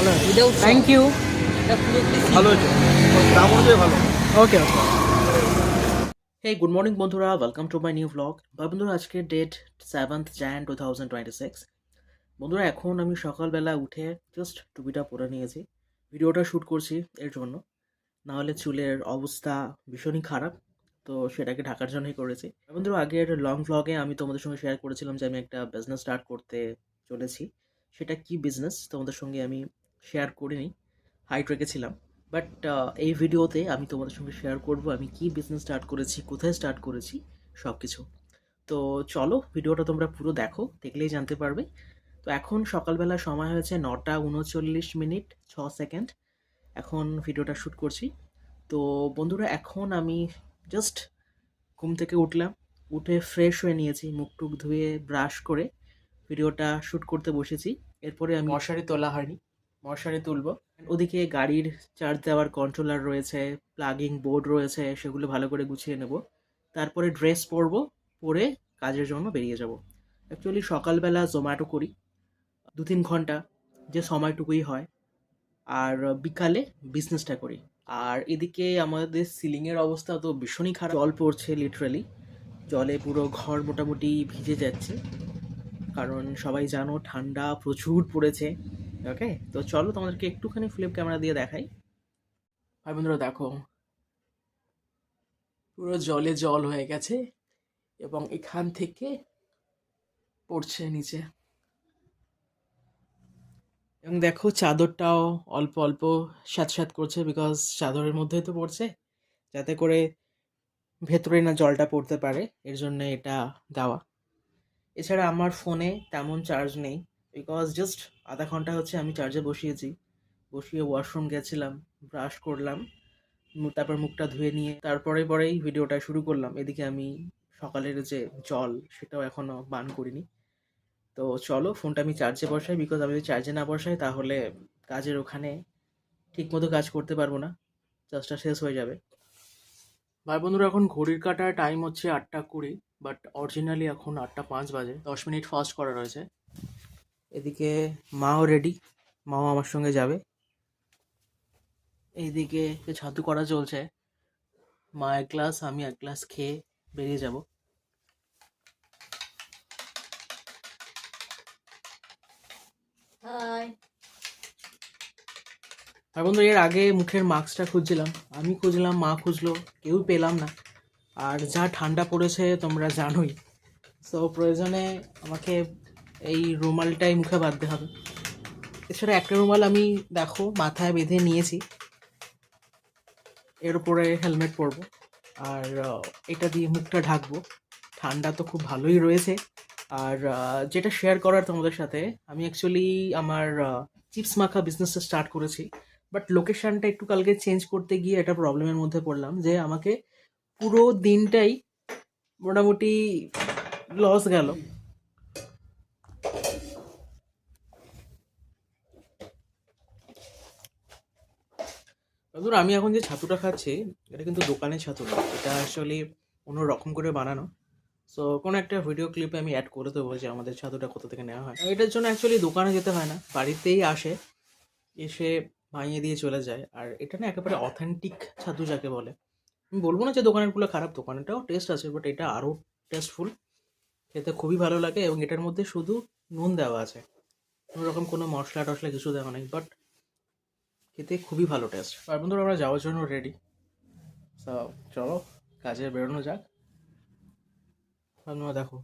ভালো আছে। Without thank you. এটা পুরোপুরি ভালো হয়েছে, দাম অনুযায়ী ভালো। Okay okay. Hey good morning বন্ধুরা, welcome to my new blog. বন্ধুরা আজকে ডেট 7th Jan 2026। বন্ধুরা এখন আমি সকালবেলা উঠে জাস্ট টুপিটা পরে নিয়েছি, ভিডিওটা শ্যুট করছি এর জন্য, নাহলে চুলের অবস্থা ভীষণই খারাপ, তো সেটাকে ঢাকার জন্যই করেছি। বন্ধুরা আগের লং ভ্লগে আমি তোমাদের সঙ্গে শেয়ার করেছিলাম যে আমি একটা বিজনেস স্টার্ট করতে চলেছি। সেটা কি বিজনেস তোমাদের সঙ্গে আমি শেয়ার করিনি, হাইট রেখেছিলাম। বাট এই ভিডিওতে আমি তোমাদের সঙ্গে শেয়ার করব আমি কি বিজনেস স্টার্ট করেছি, কোথায় স্টার্ট করেছি, সব কিছু। তো চলো ভিডিওটা তোমরা পুরো দেখো, দেখলেই জানতে পারবে। তো এখন সকালবেলা সময় হয়েছে 9:39:06। এখন ভিডিওটা শ্যুট করছি। তো বন্ধুরা এখন আমি জাস্ট ঘুম থেকে উঠলাম, উঠে ফ্রেশ হয়ে নিয়েছি, মুখ টুক ধুয়ে ব্রাশ করে ভিডিওটা শ্যুট করতে বসেছি। এরপরে আমি মশারি তোলা হয়নি, মশারি তুলবো। ওদিকে গাড়ির চার্জ দেওয়ার কন্ট্রোলার রয়েছে, প্লাগিং বোর্ড রয়েছে, সেগুলো ভালো করে গুছিয়ে নেব। তারপরে ড্রেস পরবো, পরে কাজের জন্য বেরিয়ে যাব। অ্যাকচুয়ালি সকালবেলা জোম্যাটো করি 2-3 ঘন্টা, যে সময়টুকুই হয়, আর বিকালে বিজনেসটা করি। আর এদিকে আমাদের সিলিংয়ের অবস্থা তো ভীষণই খারাপ, জল পড়ছে লিটারালি, জলে পুরো ঘর মোটামুটি ভিজে যাচ্ছে, কারণ সবাই জানো ঠান্ডা প্রচুর পড়েছে। ওকে, তো চলো তোমাদেরকে একটুখানি ফ্লিপ ক্যামেরা দিয়ে দেখাই। ভাই বন্ধুরা দেখো, পুরো জলে জল হয়ে গেছে এবং এখান থেকে পড়ছে নিচে। এবং দেখো চাদরটাও অল্প অল্প স্যাঁতস্যাঁত করছে, বিকজ চাদরের মধ্যেই তো পড়ছে, যাতে করে ভেতরে না জলটা পড়তে পারে, এর জন্য এটা দেওয়া। এছাড়া আমার ফোনে তেমন চার্জ নেই, বিকজ জাস্ট আধা ঘন্টা হচ্ছে আমি চার্জে বসিয়েছি। বসিয়ে ওয়াশরুম গেছিলাম, ব্রাশ করলাম, তারপর মুখটা ধুয়ে নিয়ে পরেই ভিডিওটা শুরু করলাম। এদিকে আমি সকালের যে জল সেটাও এখনও পান করিনি। তো চলো ফোনটা আমি চার্জে বসাই, বিকজ আমি যদি চার্জে না বসাই তাহলে কাজের ওখানে ঠিকমতো কাজ করতে পারবো না, চার্জটা শেষ হয়ে যাবে। ভাই বন্ধুরা এখন ঘড়ির কাঁটার টাইম হচ্ছে 8:20, বাট অরিজিনালি এখন 8:05 বাজে, 10 মিনিট ফাস্ট করা রয়েছে। এদিকে মাও রেডি, মাও আমার সঙ্গে যাবে। এইদিকে ছাতু করা চলছে, মা এক গ্লাস আমি এক গ্লাস খেয়ে বেরিয়ে যাব। হাই। আর বন্ধু এর আগে মুখের মাস্কটা খুঁজছিলাম, আমি খুঁজলাম, মা খুঁজলো, কেউ পেলাম না। আর যা ঠান্ডা পড়েছে তোমরা জানোই, সো প্রয়োজনে আমাকে এই রুমালটাই মুখে বাঁধতে হবে। এছাড়া একটা রুমাল আমি দেখো মাথায় বেঁধে নিয়েছি, এর উপরে হেলমেট পরবো, আর এটা দিয়ে মুখটা ঢাকবো। ঠান্ডা তো খুব ভালোই রয়েছে। আর যেটা শেয়ার করার তোমাদের সাথে, আমি অ্যাকচুয়ালি আমার চিপস মাখা বিজনেসটা স্টার্ট করেছি, বাট লোকেশানটা একটু কালকে চেঞ্জ করতে গিয়ে এটা প্রবলেমের মধ্যে পড়লাম যে আমাকে পুরো দিনটাই মোটামুটি লস গেল। ধরুন আমি এখন যে ছাতুটা খাচ্ছি এটা কিন্তু দোকানের ছাতু না, এটা অ্যাকচুয়ালি অন্য রকম করে বানানো। সো কোনো একটা ভিডিও ক্লিপে আমি অ্যাড করে দেবো যে আমাদের ছাতুটা কোথা থেকে নেওয়া হয়। এটার জন্য অ্যাকচুয়ালি দোকানে যেতে হয় না, বাড়িতেই আসে, এসে ভাঙিয়ে দিয়ে চলে যায়। আর এটা না একেবারে অথেন্টিক ছাতু যাকে বলে। আমি বলবো না যে দোকানেরগুলো খারাপ, দোকানেরটাও টেস্ট আছে, বাট এটা আরও টেস্টফুল, খেতে খুবই ভালো লাগে। এবং এটার মধ্যে শুধু নুন দেওয়া আছে, কোনো রকম কোনো মশলা টশলা কিছু দেওয়া নেই, বাট খেতে খুবই ভালো টেস্ট। আর বন্ধুরা আমরা যাওয়ার জন্য রেডি, সো চলো কাজে বেরোনো যাক। আপনারা দেখো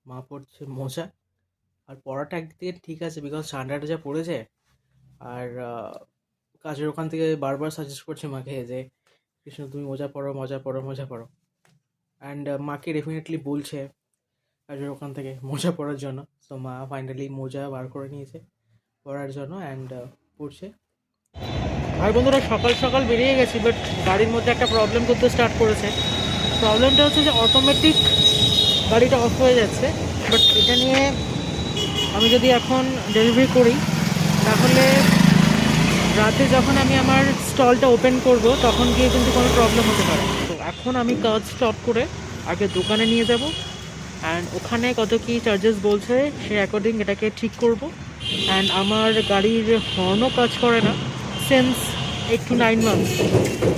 মা পড়ছে মোজা, আর পড়াটা একদিকে ঠিক আছে বিকজ ঠান্ডাটা যা পড়েছে। আর কাজের ওখান থেকে বারবার সাজেস্ট করছে মাকে যে কৃষ্ণ তুমি মোজা পড়ো, মোজা পড়ো, মোজা পড়ো। অ্যান্ড মাকে ডেফিনেটলি বলছে কাজের ওখান থেকে মোজা পরার জন্য। তো মা ফাইনালি মোজা বার করে নিয়েছে পরার জন্য, অ্যান্ড পড়ছে। ভাই বন্ধুরা সকাল সকাল বেরিয়ে গেছি, বাট গাড়ির মধ্যে একটা প্রবলেম করতে স্টার্ট করেছে। প্রবলেমটা হচ্ছে যে অটোমেটিক গাড়িটা অফ হয়ে যাচ্ছে। বাট এটা নিয়ে আমি যদি এখন ডেলিভারি করি তাহলে রাতে যখন আমি আমার স্টলটা ওপেন করব তখন গিয়ে কিন্তু কোনো প্রবলেম হতে পারে। তো এখন আমি কাজ স্টপ করে আগে দোকানে নিয়ে যাব, অ্যান্ড ওখানে কত কী চার্জেস বলছে সে অ্যাকর্ডিং এটাকে ঠিক করব, অ্যান্ড আমার গাড়ির হর্নও কাজ করে না সিন্স 8 to 9 months।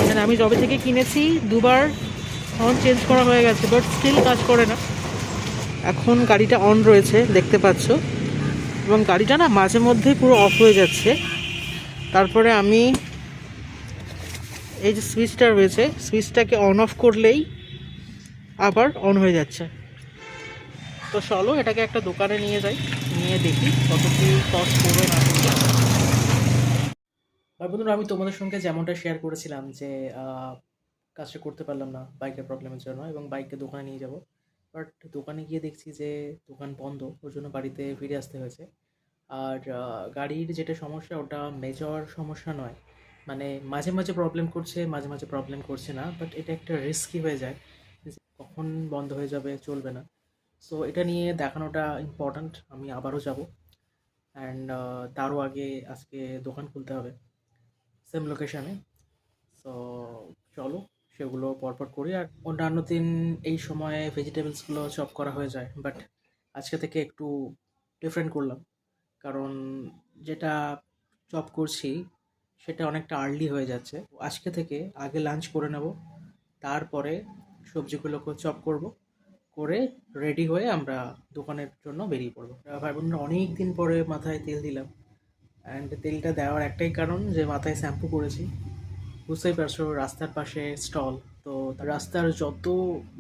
মানে আমি যবে থেকে কিনেছি দুবার হর্ন চেঞ্জ করা হয়ে গেছে, বাট স্টিল কাজ করে না। এখন গাড়িটা অন রয়েছে দেখতে পাচ্ছ, এবং গাড়িটা না মাঝে মধ্যে পুরো অফ হয়ে যাচ্ছে। তারপরে আমি এই যে সুইচটা রয়েছে, সুইচটাকে অন অফ করলেই আবার অন হয়ে যাচ্ছে। তো চলো এটাকে একটা দোকানে নিয়ে যাই, নিয়ে দেখি কত কি কস্ট পড়বে না পড়বে। আর বন্ধুরা, আমি তোমাদের সঙ্গে যেমনটা শেয়ার করেছিলাম যে কাজটা করতে পারলাম না বাইকের প্রবলেমের জন্য, এবং বাইককে দোকানে নিয়ে যাব। বাট দোকানে গিয়ে দেখছি যে দোকান বন্ধ, ওর জন্য বাড়িতে ফিরে আসতে হয়েছে। আর গাড়ির যেটা সমস্যা ওটা মেজর সমস্যা নয়, মানে মাঝে মাঝে প্রবলেম করছে, মাঝে মাঝে প্রবলেম করছে না, বাট এটা একটা রিস্কি হয়ে যায় যে কখন বন্ধ হয়ে যাবে, চলবে না। সো এটা নিয়ে দেখানোটা ইম্পর্ট্যান্ট। আমি আবারও যাব, অ্যান্ড তারও আগে আজকে দোকান খুলতে হবে সেম লোকেশানে। সো চলো সেগুলো পরপর করি। আর অন্যান্য দিন এই সময়ে ভেজিটেবলসগুলো চপ করা হয়ে যায়, বাট আজকে থেকে একটু ডিফারেন্ট করলাম, কারণ যেটা চপ করছি সেটা অনেকটা আর্লি হয়ে যাচ্ছে। আজকে থেকে আগে লাঞ্চ করে নেব, তারপরে সবজিগুলোকে চপ করব, করে রেডি হয়ে আমরা দোকানের জন্য বেরিয়ে পড়বো। ভাই বোনরা অনেক দিন পরে মাথায় তেল দিলাম, অ্যান্ড তেলটা দেওয়ার একটাই কারণ যে মাথায় শ্যাম্পু করেছি। বুঝতেই পারছো রাস্তার পাশে স্টল, তো রাস্তার যত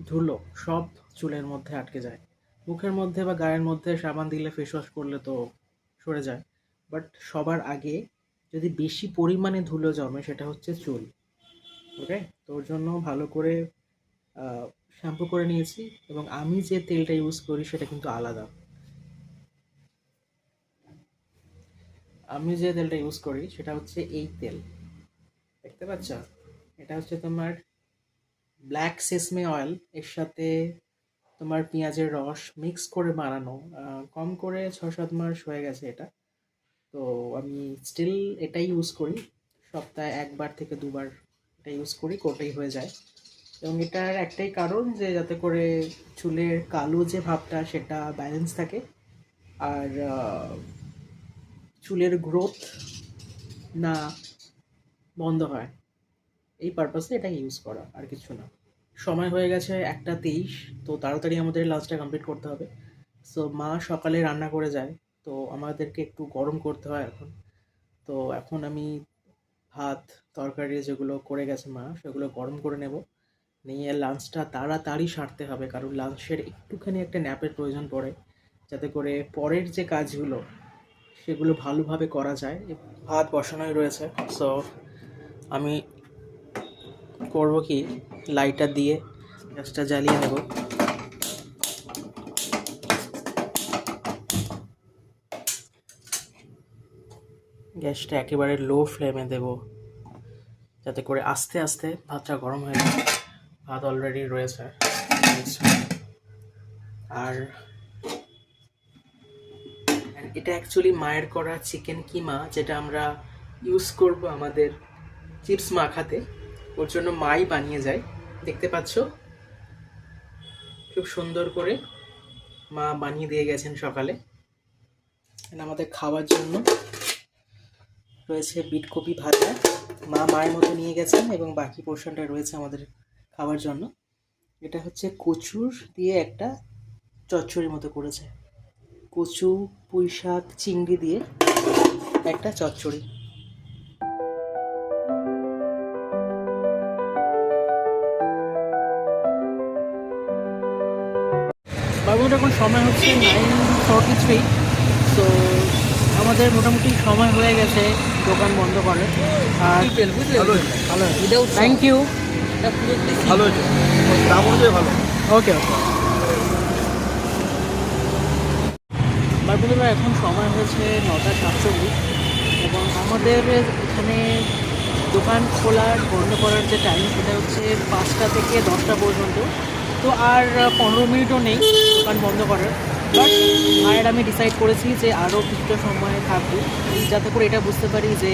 ধুলো সব চুলের মধ্যে আটকে যায়। মুখের মধ্যে বা গায়ের মধ্যে সাবান দিলে, ফেস ওয়াশ করলে তো সরে যায়, বাট সবার আগে যদি বেশি পরিমাণে ধুলো জমে সেটা হচ্ছে চুল। ওকে, তো ওর জন্য ভালো করে শ্যাম্পু করে নিয়েছি, এবং আমি যে তেলটা ইউজ করি সেটা কিন্তু আলাদা। আমি যে তেলটা ইউজ করি সেটা হচ্ছে এই তেল, দেখতে পাচ্ছ? এটা হচ্ছে তোমার ব্ল্যাক সেসমে অয়েল, এর সাথে তোমার পেঁয়াজের রস মিক্স করে বানানো। কম করে 6-7 মাস হয়ে গেছে এটা। তো আমি স্টিল এটাই ইউজ করি, সপ্তাহে 1 থেকে 2 বার এটা ইউজ করি, কোটেই হয়ে যায়। এবং এটার একটাই কারণ যে যাতে করে চুলের কালো যে ভাবটা সেটা ব্যালেন্স থাকে, আর চুলের গ্রোথ না বন্ধ হয়, এই পারপাসে এটা ইউজ করা, আর কিছু না। সময় হয়ে গেছে 1টা 23, তো তাড়াতাড়ি আমাদের লাঞ্চটা কমপ্লিট করতে হবে। সো মা সকালে রান্না করে যায়, তো আমাদেরকে একটু গরম করতে হয় এখন। তো এখন আমি ভাত তরকারি যেগুলো করে গেছে মা সেগুলো গরম করে নেব, নিয়ে লাঞ্চটা তাড়াতাড়ি সারতে হবে, কারণ লাঞ্চের একটুখানি একটা ন্যাপের প্রয়োজন পড়ে, যাতে করে পরের যে কাজগুলো সেগুলো ভালোভাবে করা যায়। ভাত বসানোই রয়েছে, সো আমি করব কি, লাইটার দিয়ে গ্যাসটা জ্বালিয়ে নেব। গ্যাসটা একেবারে লো ফ্লেমে দেব, যাতে করে আস্তে আস্তে ভাতটা গরম হয়ে যায়। ভাত অলরেডি রয়েছে, আর এটা অ্যাকচুয়ালি মায়ের করা চিকেন কিমা, যেটা আমরা ইউজ করব আমাদের চিপস মাখাতে। ওর জন্য মাই বানিয়ে যায়, দেখতে পাচ্ছ খুব সুন্দর করে মা বানিয়ে দিয়ে গেছেন সকালে। আমাদের খাওয়ার জন্য রয়েছে বিটকপি ভাজা, মা মায়ের মতো নিয়ে গেছেন, এবং বাকি পোর্শনটা রয়েছে আমাদের খাওয়ার জন্য। এটা হচ্ছে কচুর দিয়ে একটা চচ্চড়ির মতো করেছে, কচু, পুঁই শাক, চিংড়ি দিয়ে একটা চচ্চড়ি। বাবুর এখন সময় হচ্ছে 9:43, তো আমাদের মোটামুটি সময় হয়ে গেছে দোকান বন্ধ করে। আর ভালো হয়েছে, ভালো, থ্যাংক ইউ। ভালো হয়েছে, দাম অনুযায়ী ভালো। ওকে ওকে। বাবুরা এখন সময় হয়েছে 9:47, এবং আমাদের এখানে দোকান খোলার বন্ধ করার যে টাইম সেটা হচ্ছে 5টা থেকে 10টা পর্যন্ত। তো আর 15 মিনিটও নেই দোকান বন্ধ করার, বাট মায়ের আমি ডিসাইড করেছি যে আরও কিছুটা সময় থাকবো, যাতে করে এটা বুঝতে পারি যে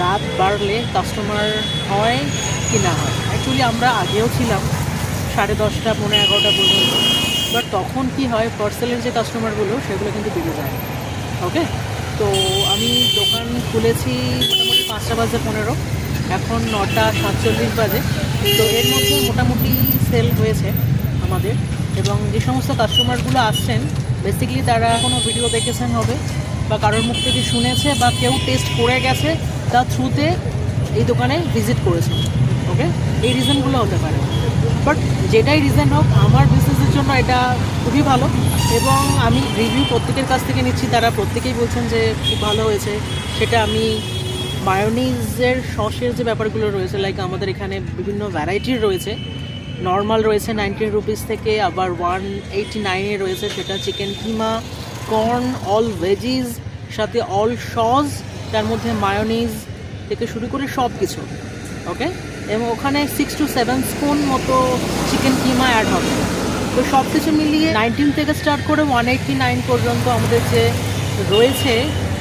রাত বাড়লে কাস্টমার হয় কি না হয়। অ্যাকচুয়ালি আমরা আগেও ছিলাম 10:30, 11:30 পর্যন্ত, বাট তখন কি হয়, পার্সেলের যে কাস্টমারগুলো সেগুলো কিন্তু বেড়ে যায়। ওকে, তো আমি দোকান খুলেছি মোটামুটি 5:15, এখন 9:47 বাজে। তো এর মধ্যে মোটামুটি সেল হয়েছে আমাদের, এবং যে সমস্ত কাস্টমারগুলো আসছেন বেসিক্যালি তারা কোনো ভিডিও দেখেছেন হবে, বা কারোর মুখ থেকে শুনেছে, বা কেউ টেস্ট করে গেছে, তার থ্রুতে এই দোকানে ভিজিট করেছে। ওকে, এই রিজনগুলো হতে পারে, বাট যেটাই রিজন হোক আমার বিজনেসের জন্য এটা খুবই ভালো। এবং আমি রিভিউ প্রত্যেকের কাছ থেকে নিচ্ছি, তারা প্রত্যেকেই বলছেন যে খুব ভালো হয়েছে। সেটা আমি মায়োনিজের সসের যে ব্যাপারগুলো রয়েছে, লাইক আমাদের এখানে বিভিন্ন ভ্যারাইটির রয়েছে, নর্মাল রয়েছে 19 রুপিস থেকে, আবার 189-এ রয়েছে সেটা চিকেন কিমা, কর্ন, অল ভেজিস, সাথে অল সস, তার মধ্যে মায়োনিজ থেকে শুরু করে সব কিছু। ওকে, এবং ওখানে 6 to 7 স্পুন মতো চিকেন কিমা অ্যাড হবে। তো সব কিছু মিলিয়ে 19 থেকে স্টার্ট করে 189 পর্যন্ত আমাদের যে রয়েছে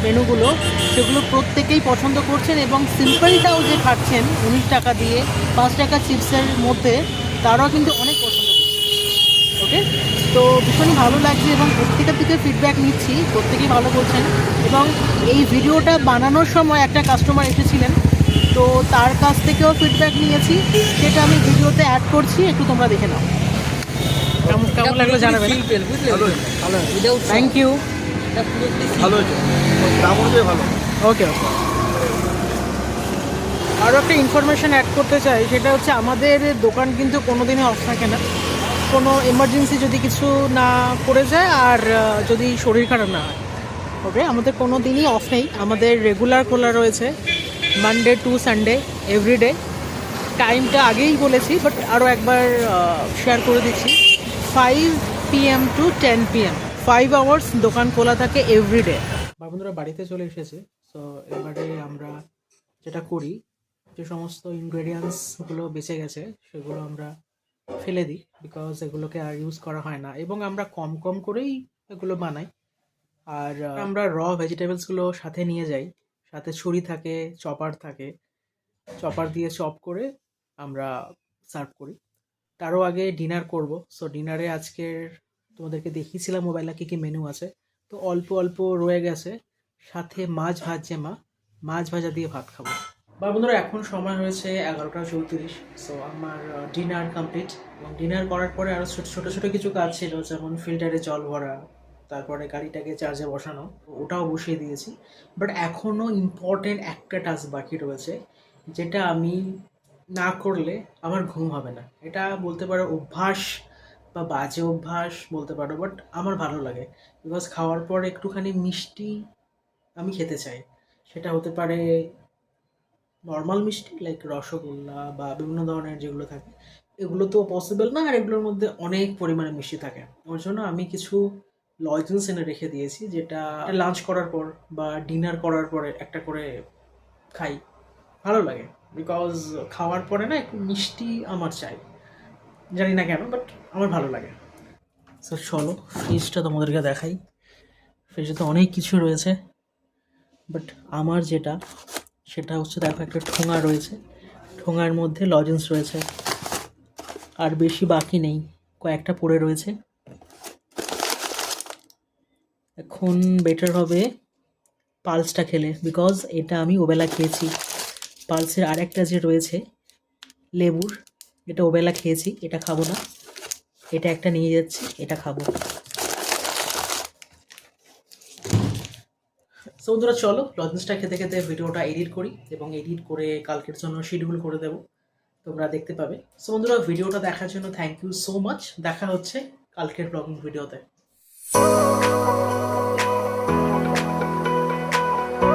মেনুগুলো, সেগুলো প্রত্যেকেই পছন্দ করছেন, এবং সিম্পলটাও যে খাচ্ছেন 19 টাকা দিয়ে 5 টাকা চিপসের মধ্যে, তারাও কিন্তু অনেক পছন্দ করছে। ওকে, তো ভীষণই ভালো লাগছে, এবং প্রত্যেকের থেকে ফিডব্যাক নিচ্ছি, প্রত্যেকেই ভালো বলছেন। এবং এই ভিডিওটা বানানোর সময় একটা কাস্টমার এসেছিলেন, তো তার কাছ থেকেও ফিডব্যাক নিয়েছি, সেটা আমি ভিডিওতে অ্যাড করছি, একটু তোমরা দেখে নাও। কেমন কেমন লাগলো জানাবেন। ভালো হয়েছে। Thank you. ভালো হয়েছে, দাম অনুযায়ী ভালো। ওকে ওকে, আরও একটা ইনফরমেশান অ্যাড করতে চাই, সেটা হচ্ছে আমাদের দোকান কিন্তু কোনো দিনই অফ থাকে না। কোনো এমার্জেন্সি যদি কিছু না পড়ে যায়, আর যদি শরীর খারাপ না হয়, ওকে, আমাদের কোনো দিনই অফ নেই, আমাদের রেগুলার খোলা রয়েছে মানডে টু সানডে এভরিডে। টাইমটা আগেই বলেছি, বাট আরও একবার শেয়ার করে দিচ্ছি, 5 PM to 10 PM, 5 আওয়ার্স দোকান খোলা থাকে এভরিডে। বন্ধুরা বাড়িতে চলে এসেছে, সো এবারে আমরা যেটা করি, যে সমস্ত ইনগ্রেডিয়েন্টসগুলো বেঁচে গেছে সেগুলো আমরা ফেলে দিই, বিকজ এগুলোকে আর ইউজ করা হয় না, এবং আমরা কম কম করেই এগুলো বানাই। আর আমরা ভেজিটেবলসগুলো সাথে নিয়ে যাই, সাথে ছুরি থাকে, চপার থাকে, চপার দিয়ে চপ করে আমরা সার্ভ করি। তারও আগে ডিনার করব, সো ডিনারে আজকের তোমাদেরকে দেখিয়েছিলাম মোবাইলে কী কী মেনু আছে, তো অল্প অল্প রয়ে গেছে, সাথে মাছ ভাজছে মা, মাছ ভাজা দিয়ে ভাত খাবো। বন্ধুরা এখন সময় হয়েছে 11:34, সো আমার ডিনার কমপ্লিট, এবং ডিনার করার পরে আরও ছোটো ছোটো কিছু কাজ ছিল, যেমন ফিল্টারে জল ভরা, তারপরে গাড়িটাকে চার্জে বসানো, ওটাও বসিয়ে দিয়েছি। বাট এখনও ইম্পর্টেন্ট একটা টাস্ক বাকি রয়েছে, যেটা আমি না করলে আমার ঘুম হবে না। এটা বলতে পারো অভ্যাস বা বাজে অভ্যাস বলতে পারো, বাট আমার ভালো লাগে, বিকজ খাওয়ার পর একটুখানি মিষ্টি আমি খেতে চাই। সেটা হতে পারে নর্মাল মিষ্টি, লাইক রসগোল্লা বা বিভিন্ন ধরনের যেগুলো থাকে, এগুলো তো পসিবল না, আর এগুলোর মধ্যে অনেক পরিমাণে মিষ্টি থাকে। ওর জন্য আমি কিছু লজেন্স এনে রেখে দিয়েছি, যেটা লাঞ্চ করার পর বা ডিনার করার পরে একটা করে খাই, ভালো লাগে। বিকজ খাওয়ার পরে না একটু মিষ্টি আমার চাই, জানি না কেন, বাট আমার ভালো লাগে। স্যার চলো ফ্রিজটা তোমাদেরকে দেখাই। ফ্রিজে তো অনেক কিছু রয়েছে, বাট আমার যেটা সেটা হচ্ছে, দেখো একটা ঠোঙা রয়েছে, ঠোঙার মধ্যে লজেন্স রয়েছে, আর বেশি বাকি নেই, কয়েকটা পড়ে রয়েছে। এখন বেটার হবে পালসটা খেলে, বিকজ এটা আমি ওবেলা খেয়েছি। পালসের আরেকটা যে রয়েছে লেবুর, এটা ওবেলা খেয়েছি, এটা খাবো না, এটা একটা নিয়ে যাচ্ছি, এটা খাবো। সো বন্ধুরা চলো লজেন্সটা খেতে খেতে ভিডিওটা এডিট করি, এবং এডিট করে কালকের জন্য শিডিউল করে দেবো, তোমরা দেখতে পাবে। সো বন্ধুরা ভিডিওটা দেখার জন্য থ্যাংক ইউ সো মাচ, দেখা হচ্ছে কালকের ব্লগিং ভিডিওতে।